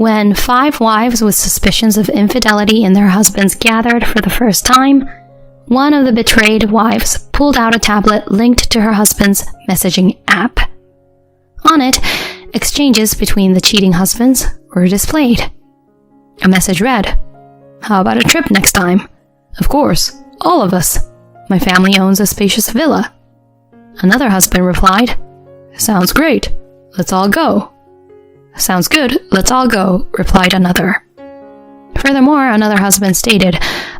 When 5 wives with suspicions of infidelity in their husbands gathered for the first time, one of the betrayed wives pulled out a tablet linked to her husband's messaging app. On it, exchanges between the cheating husbands were displayed. A message read, "How about a trip next time? Of course, all of us. My family owns a spacious villa." Another husband replied, "Sounds great. Let's all go." "Sounds good. Let's all go," replied another. Furthermore, another husband stated,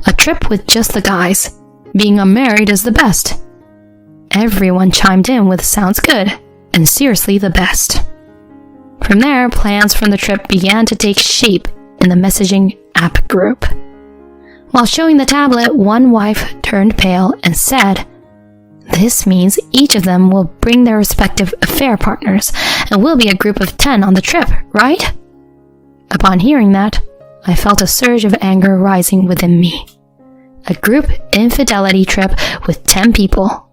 "A trip with just the guys. Being unmarried is the best." Everyone chimed in with "Sounds good," and "Seriously the best." From there, plans from the trip began to take shape in the messaging app group. While showing the tablet, one wife turned pale and said, "This means each of them will bring their respective affair partners, and we'll be a group of 10 on the trip, right?" Upon hearing that, I felt a surge of anger rising within me. A group infidelity trip with 10 people.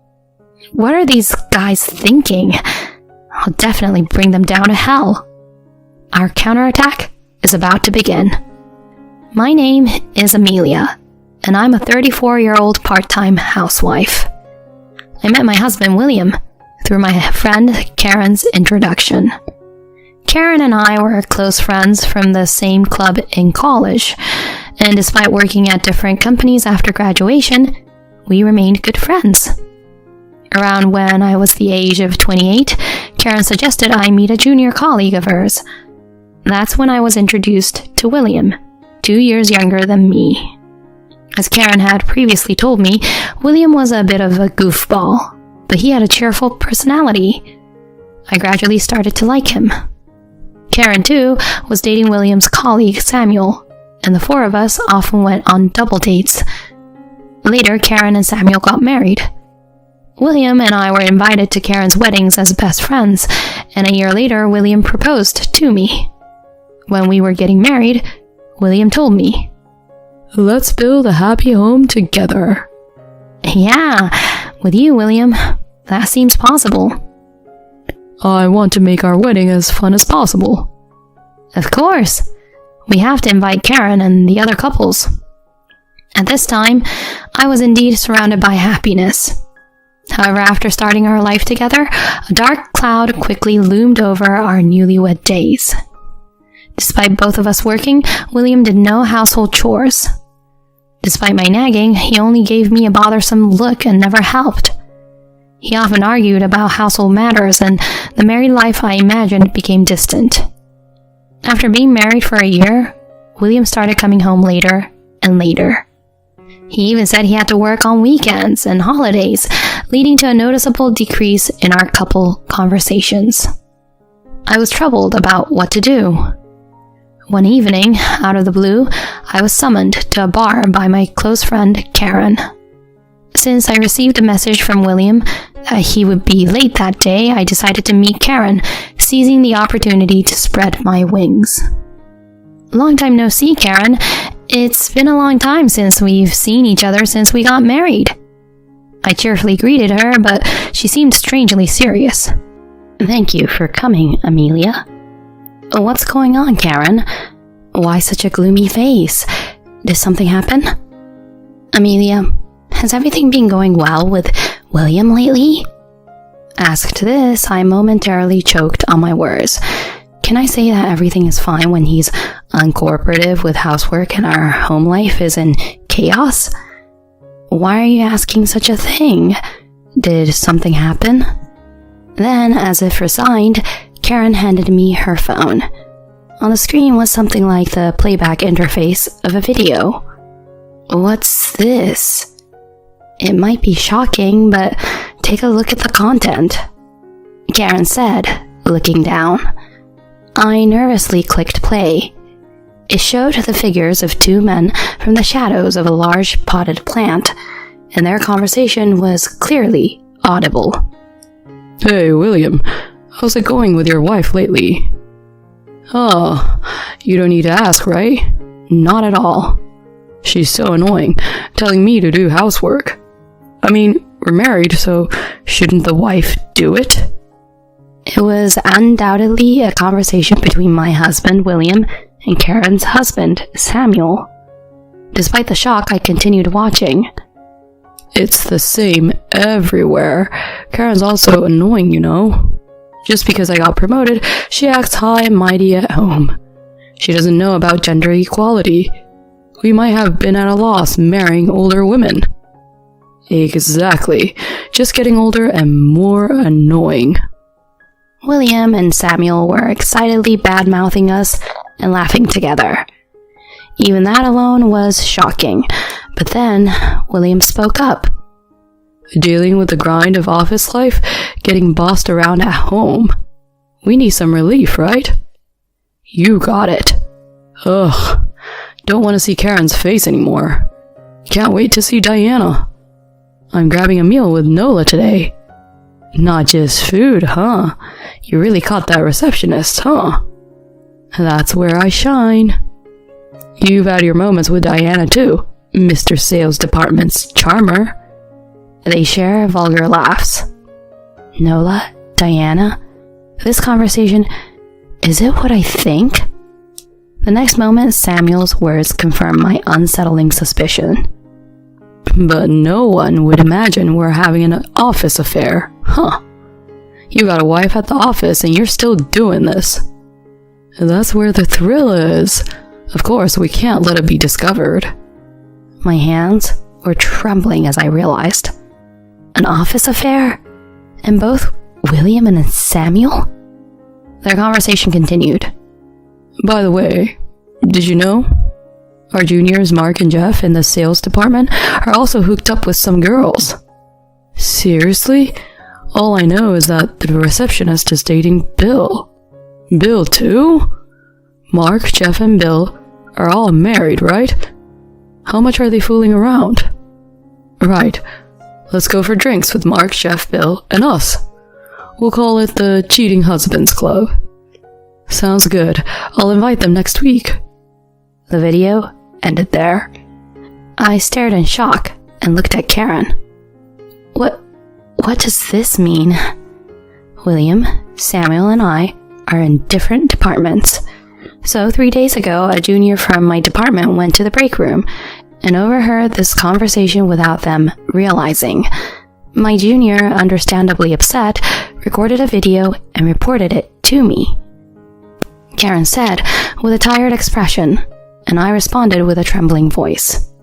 What are these guys thinking? I'll definitely bring them down to hell. Our counterattack is about to begin. My name is Amelia, and I'm a 34-year-old part-time housewife. I met my husband, William, through my friend Karen's introduction. Karen and I were close friends from the same club in college, and despite working at different companies after graduation, we remained good friends. Around when I was the age of 28, Karen suggested I meet a junior colleague of hers. That's when I was introduced to William, 2 years younger than me. As Karen had previously told me, William was a bit of a goofball, but he had a cheerful personality. I gradually started to like him. Karen, too, was dating William's colleague, Samuel, and the 4 of us often went on double dates. Later, Karen and Samuel got married. William and I were invited to Karen's weddings as best friends, and a year later, William proposed to me. When we were getting married, William told me, "Let's build a happy home together." Yeah, with you, William, that seems possible. "I want to make our wedding as fun as possible." Of course. We have to invite Karen and the other couples. At this time, I was indeed surrounded by happiness. However, after starting our life together, a dark cloud quickly loomed over our newlywed days. Despite both of us working, William did no household chores. Despite my nagging, he only gave me a bothersome look and never helped. He often argued about household matters, and the married life I imagined became distant. After being married for a year, William started coming home later and later. He even said he had to work on weekends and holidays, leading to a noticeable decrease in our couple conversations. I was troubled about what to do. One evening, out of the blue, I was summoned to a bar by my close friend, Karen. Since I received a message from William that he would be late that day, I decided to meet Karen, seizing the opportunity to spread my wings. Long time no see, Karen. It's been a long time since we've seen each other since we got married. I cheerfully greeted her, but she seemed strangely serious. Thank you for coming, Amelia. What's going on, Karen? Why such a gloomy face? Did something happen? Amelia, has everything been going well with William lately? Asked this, I momentarily choked on my words. Can I say that everything is fine when he's uncooperative with housework and our home life is in chaos? Why are you asking such a thing? Did something happen? Then, as if resigned, Karen handed me her phone. On the screen was something like the playback interface of a video. What's this? It might be shocking, but take a look at the content, Karen said, looking down. I nervously clicked play. It showed the figures of 2 men from the shadows of a large potted plant, and their conversation was clearly audible. Hey, William, how's it going with your wife lately? Oh, you don't need to ask, right? Not at all. She's so annoying, telling me to do housework. I mean, we're married, so shouldn't the wife do it? It was undoubtedly a conversation between my husband, William, and Karen's husband, Samuel. Despite the shock, I continued watching. It's the same everywhere. Karen's also annoying, you know. Just because I got promoted, she acts high and mighty at home. She doesn't know about gender equality. We might have been at a loss marrying older women. Exactly. Just getting older and more annoying. William and Samuel were excitedly bad-mouthing us and laughing together. Even that alone was shocking. But then, William spoke up. Dealing with the grind of office life, getting bossed around at home. We need some relief, right? You got it. Ugh. Don't want to see Karen's face anymore. Can't wait to see Diana. I'm grabbing a meal with Nola today. Not just food, huh? You really caught that receptionist, huh? That's where I shine. You've had your moments with Diana too, Mr. Sales Department's charmer. They share vulgar laughs. Nola? Diana? This conversation, is it what I think? The next moment, Samuel's words confirmed my unsettling suspicion. But no one would imagine we're having an office affair, huh? You got a wife at the office and you're still doing this. That's where the thrill is. Of course, we can't let it be discovered. My hands were trembling as I realized. An office affair? And both William and Samuel? Their conversation continued. By the way, did you know? Our juniors, Mark and Jeff, in the sales department are also hooked up with some girls. Seriously? All I know is that the receptionist is dating Bill. Bill too? Mark, Jeff, and Bill are all married, right? How much are they fooling around? Right. Let's go for drinks with Mark, Jeff, Bill, and us. We'll call it the Cheating Husbands Club. Sounds good. I'll invite them next week. The video ended there. I stared in shock and looked at Karen. What does this mean? William, Samuel, and I are in different departments. So 3 days ago, a junior from my department went to the break room and overheard this conversation without them realizing. My junior, understandably upset, recorded a video and reported it to me. Karen said, with a tired expression, and I responded with a trembling voice.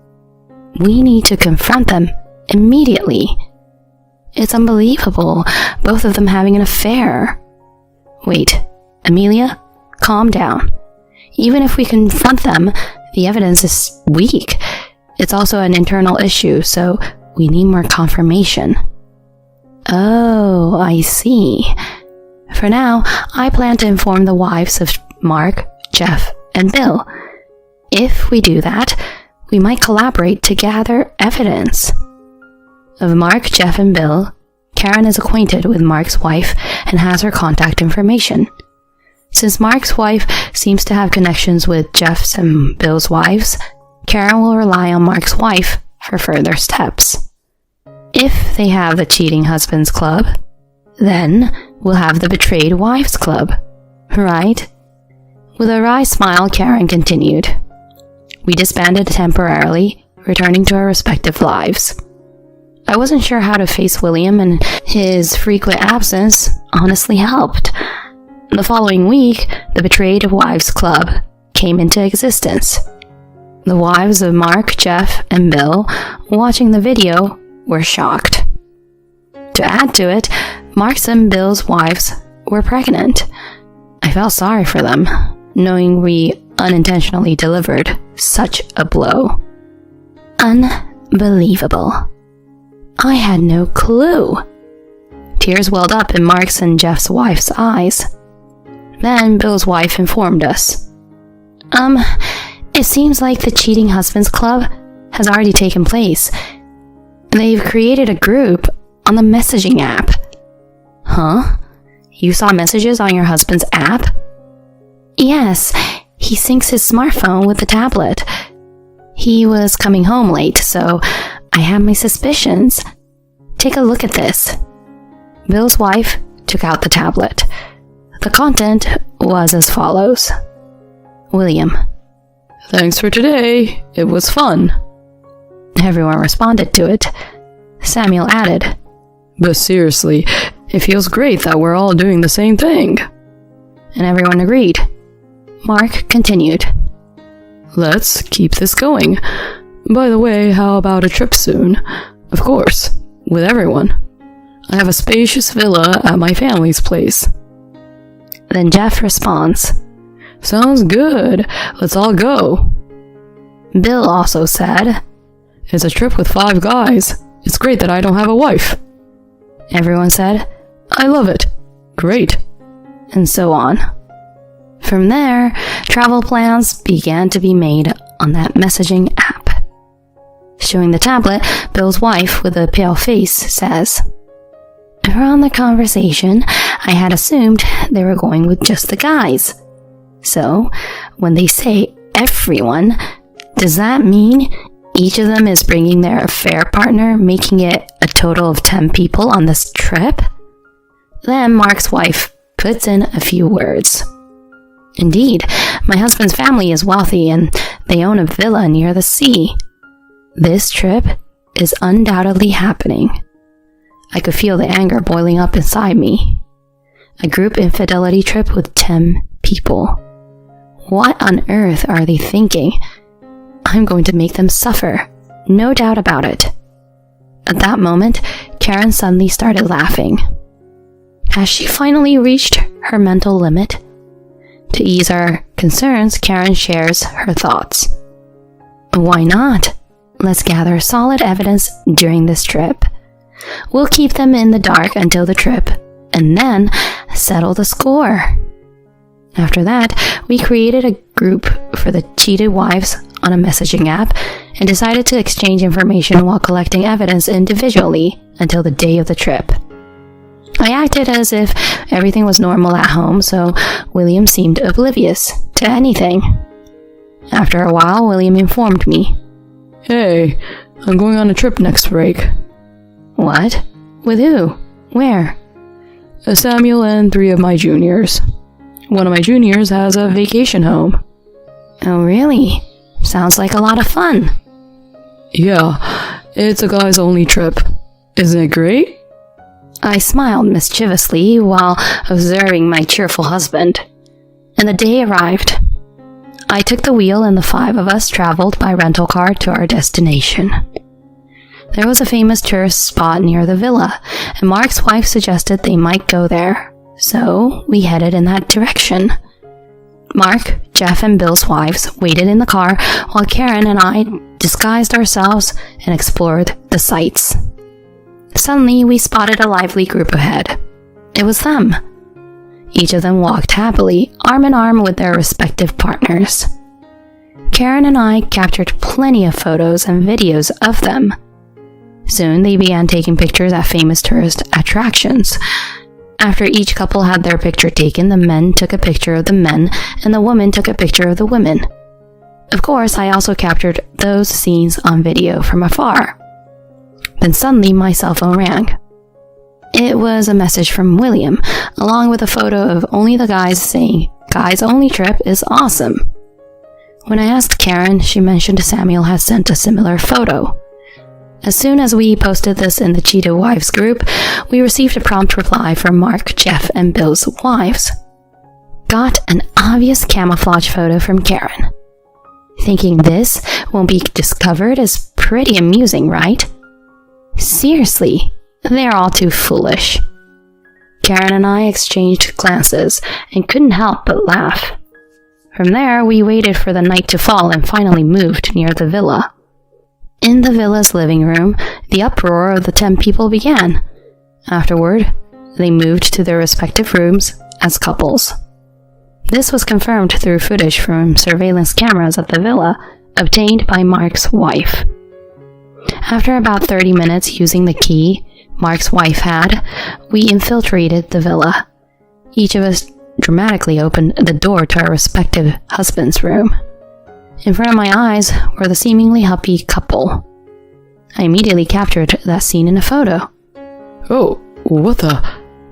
We need to confront them immediately. It's unbelievable, both of them having an affair. Wait, Amelia, calm down. Even if we confront them, the evidence is weak. It's also an internal issue, so we need more confirmation. Oh, I see. For now, I plan to inform the wives of Mark, Jeff, and Bill. If we do that, we might collaborate to gather evidence. Of Mark, Jeff, and Bill, Karen is acquainted with Mark's wife and has her contact information. Since Mark's wife seems to have connections with Jeff's and Bill's wives, Karen will rely on Mark's wife for further steps. If they have the Cheating Husbands Club, then we'll have the Betrayed Wives Club, right? With a wry smile, Karen continued. We disbanded temporarily, returning to our respective lives. I wasn't sure how to face William, and his frequent absence honestly helped. The following week, the Betrayed Wives Club came into existence. The wives of Mark, Jeff, and Bill, watching the video, were shocked. To add to it, Mark's and Bill's wives were pregnant. I felt sorry for them, knowing we unintentionally delivered such a blow. Unbelievable. I had no clue. Tears welled up in Mark's and Jeff's wife's eyes. Then Bill's wife informed us. It seems like the Cheating Husbands Club has already taken place. They've created a group on the messaging app. Huh? You saw messages on your husband's app? Yes, he syncs his smartphone with the tablet. He was coming home late, so I had my suspicions. Take a look at this. Bill's wife took out the tablet. The content was as follows. William: Thanks for today. It was fun. Everyone responded to it. Samuel added: But seriously, it feels great that we're all doing the same thing. And everyone agreed. Mark continued: Let's keep this going. By the way, how about a trip soon? Of course, with everyone. I have a spacious villa at my family's place. Then Jeff responds: Sounds good. Let's all go. Bill also said: It's a trip with 5 guys. It's great that I don't have a wife. Everyone said: I love it. Great. And so on. From there, travel plans began to be made on that messaging app. Showing the tablet, Bill's wife, with a pale face, says: Around the conversation, I had assumed they were going with just the guys. So, when they say everyone, does that mean each of them is bringing their affair partner, making it a total of 10 people on this trip? Then Mark's wife puts in a few words. Indeed, my husband's family is wealthy and they own a villa near the sea. This trip is undoubtedly happening. I could feel the anger boiling up inside me. A group infidelity trip with 10 people. What on earth are they thinking? I'm going to make them suffer. No doubt about it. At that moment, Karen suddenly started laughing. Has she finally reached her mental limit? To ease our concerns, Karen shares her thoughts. Why not? Let's gather solid evidence during this trip. We'll keep them in the dark until the trip, and then settle the score. After that, we created a group for the cheated wives on a messaging app and decided to exchange information while collecting evidence individually until the day of the trip. I acted as if everything was normal at home, so William seemed oblivious to anything. After a while, William informed me. Hey, I'm going on a trip next break. What? With who? Where? Samuel and 3 of my juniors. One of my juniors has a vacation home. Oh, really? Sounds like a lot of fun. Yeah, it's a guys-only trip. Isn't it great? I smiled mischievously while observing my cheerful husband. And the day arrived. I took the wheel and the 5 of us traveled by rental car to our destination. There was a famous tourist spot near the villa, and Mark's wife suggested they might go there. So we headed in that direction. Mark, Jeff, and Bill's wives waited in the car while Karen and I disguised ourselves and explored the sights. Suddenly, we spotted a lively group ahead. It was them. Each of them walked happily, arm in arm with their respective partners. Karen and I captured plenty of photos and videos of them. Soon, they began taking pictures at famous tourist attractions. After each couple had their picture taken, the men took a picture of the men, and the women took a picture of the women. Of course, I also captured those scenes on video from afar. Then suddenly, my cell phone rang. It was a message from William, along with a photo of only the guys saying, "Guys only trip is awesome." When I asked Karen, she mentioned Samuel had sent a similar photo. As soon as we posted this in the Cheetah Wives group, we received a prompt reply from Mark, Jeff, and Bill's wives. Got an obvious camouflage photo from Karen. Thinking this won't be discovered is pretty amusing, right? Seriously, they're all too foolish. Karen and I exchanged glances and couldn't help but laugh. From there, we waited for the night to fall and finally moved near the villa. In the villa's living room, the uproar of the 10 people began. Afterward, they moved to their respective rooms as couples. This was confirmed through footage from surveillance cameras at the villa obtained by Mark's wife. After about 30 minutes using the key Mark's wife had, we infiltrated the villa. Each of us dramatically opened the door to our respective husband's room. In front of my eyes were the seemingly happy couple. I immediately captured that scene in a photo. Oh, what the?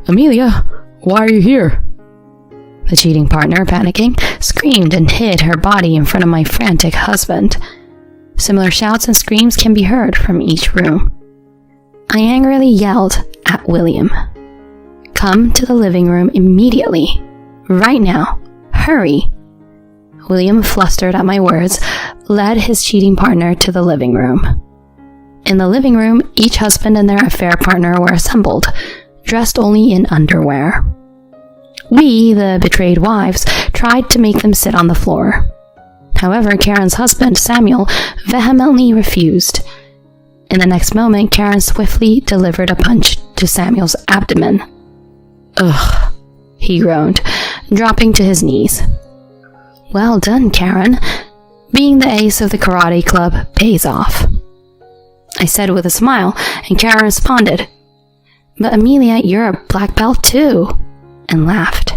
Amelia, why are you here? The cheating partner, panicking, screamed and hid her body in front of my frantic husband. Similar shouts and screams can be heard from each room. I angrily yelled at William. "Come to the living room immediately. Right now. Hurry." William, flustered at my words, led his cheating partner to the living room. In the living room, each husband and their affair partner were assembled, dressed only in underwear. We, the betrayed wives, tried to make them sit on the floor. However, Karen's husband, Samuel, vehemently refused. In the next moment, Karen swiftly delivered a punch to Samuel's abdomen. "Ugh," he groaned, dropping to his knees. "Well done, Karen. Being the ace of the karate club pays off," I said with a smile, and Karen responded, "But Amelia, you're a black belt too," and laughed.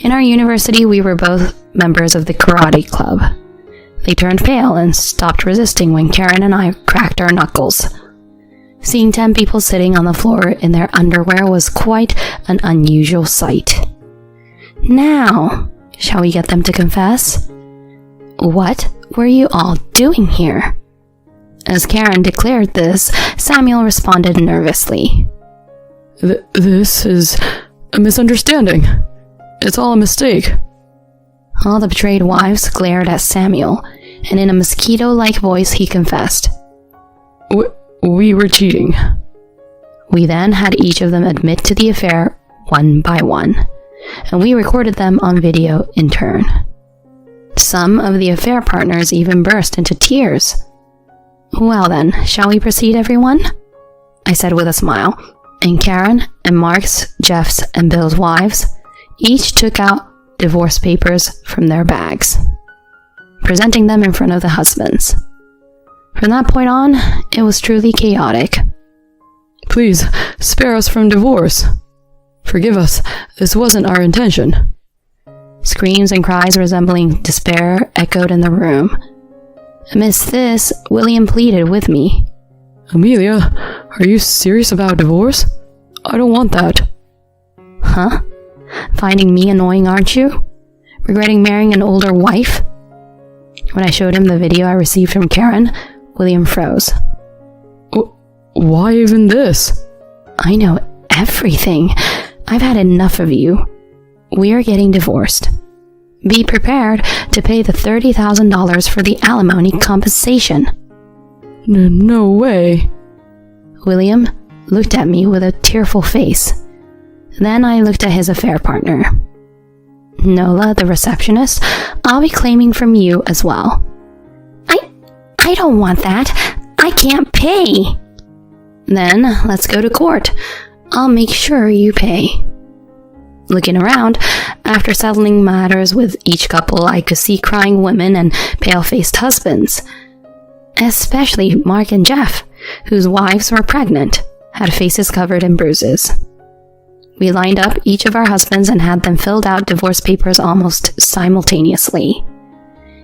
In our university, we were both members of the karate club. They turned pale and stopped resisting when Karen and I cracked our knuckles. Seeing 10 people sitting on the floor in their underwear was quite an unusual sight. "Now, shall we get them to confess? What were you all doing here?" As Karen declared this, Samuel responded nervously. This is a misunderstanding. It's all a mistake." All the betrayed wives glared at Samuel, and in a mosquito-like voice he confessed. We were cheating." We then had each of them admit to the affair one by one, and we recorded them on video in turn. Some of the affair partners even burst into tears. "Well then, shall we proceed, everyone?" I said with a smile, and Karen and Mark's, Jeff's, and Bill's wives each took out divorce papers from their bags, presenting them in front of the husbands. From that point on, it was truly chaotic. "Please, spare us from divorce. Forgive us, this wasn't our intention." Screams and cries resembling despair echoed in the room. Amidst this, William pleaded with me. "Amelia, are you serious about divorce? I don't want that." "Huh? Finding me annoying, aren't you? Regretting marrying an older wife?" When I showed him the video I received from Karen, William froze. "Why even this?" "I know everything. I've had enough of you. We're getting divorced. Be prepared to pay the $30,000 for the alimony compensation." No way." William looked at me with a tearful face. Then I looked at his affair partner. "Nola, the receptionist, I'll be claiming from you as well." I don't want that. I can't pay." "Then let's go to court. I'll make sure you pay." Looking around, after settling matters with each couple, I could see crying women and pale-faced husbands. Especially Mark and Jeff, whose wives were pregnant, had faces covered in bruises. We lined up each of our husbands and had them filled out divorce papers almost simultaneously.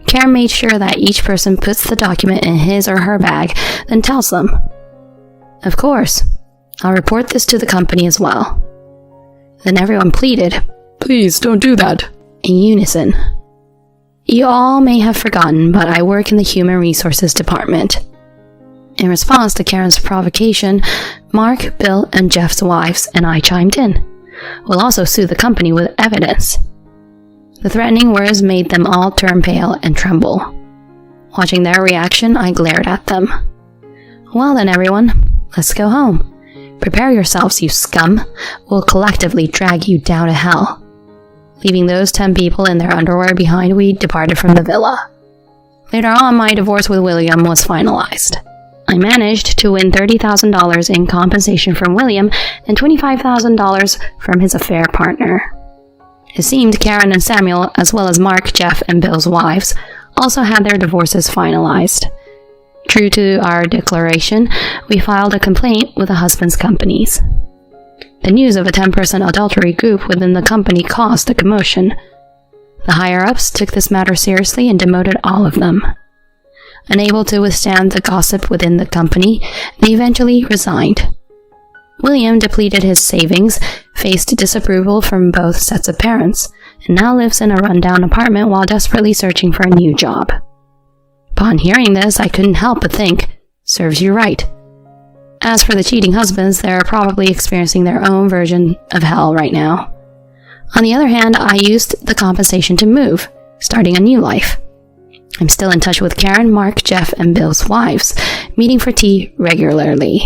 Karen made sure that each person puts the document in his or her bag, then tells them. "Of course, I'll report this to the company as well." Then everyone pleaded, "Please, don't do that." in unison. You all may have forgotten, but I work in the Human Resources Department. In response to Karen's provocation, Mark, Bill, and Jeff's wives and I chimed in. We'll also sue the company with evidence. The threatening words made them all turn pale and tremble. Watching their reaction, I glared at them. "Well then, everyone, let's go home. Prepare yourselves, you scum. We'll collectively drag you down to hell." Leaving those 10 people in their underwear behind, we departed from the villa. Later on, my divorce with William was finalized. I managed to win $30,000 in compensation from William and $25,000 from his affair partner. It seemed Karen and Samuel, as well as Mark, Jeff, and Bill's wives, also had their divorces finalized. True to our declaration, we filed a complaint with the husbands' companies. The news of a 10-person adultery group within the company caused a commotion. The higher-ups took this matter seriously and demoted all of them. Unable to withstand the gossip within the company, they eventually resigned. William depleted his savings, faced disapproval from both sets of parents, and now lives in a rundown apartment while desperately searching for a new job. Upon hearing this, I couldn't help but think, serves you right. As for the cheating husbands, they're probably experiencing their own version of hell right now. On the other hand, I used the compensation to move, starting a new life. I'm still in touch with Karen, Mark, Jeff, and Bill's wives, meeting for tea regularly.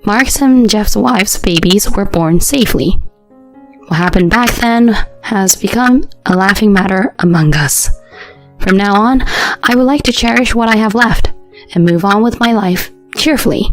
Mark's and Jeff's wives' babies were born safely. What happened back then has become a laughing matter among us. From now on, I would like to cherish what I have left and move on with my life cheerfully.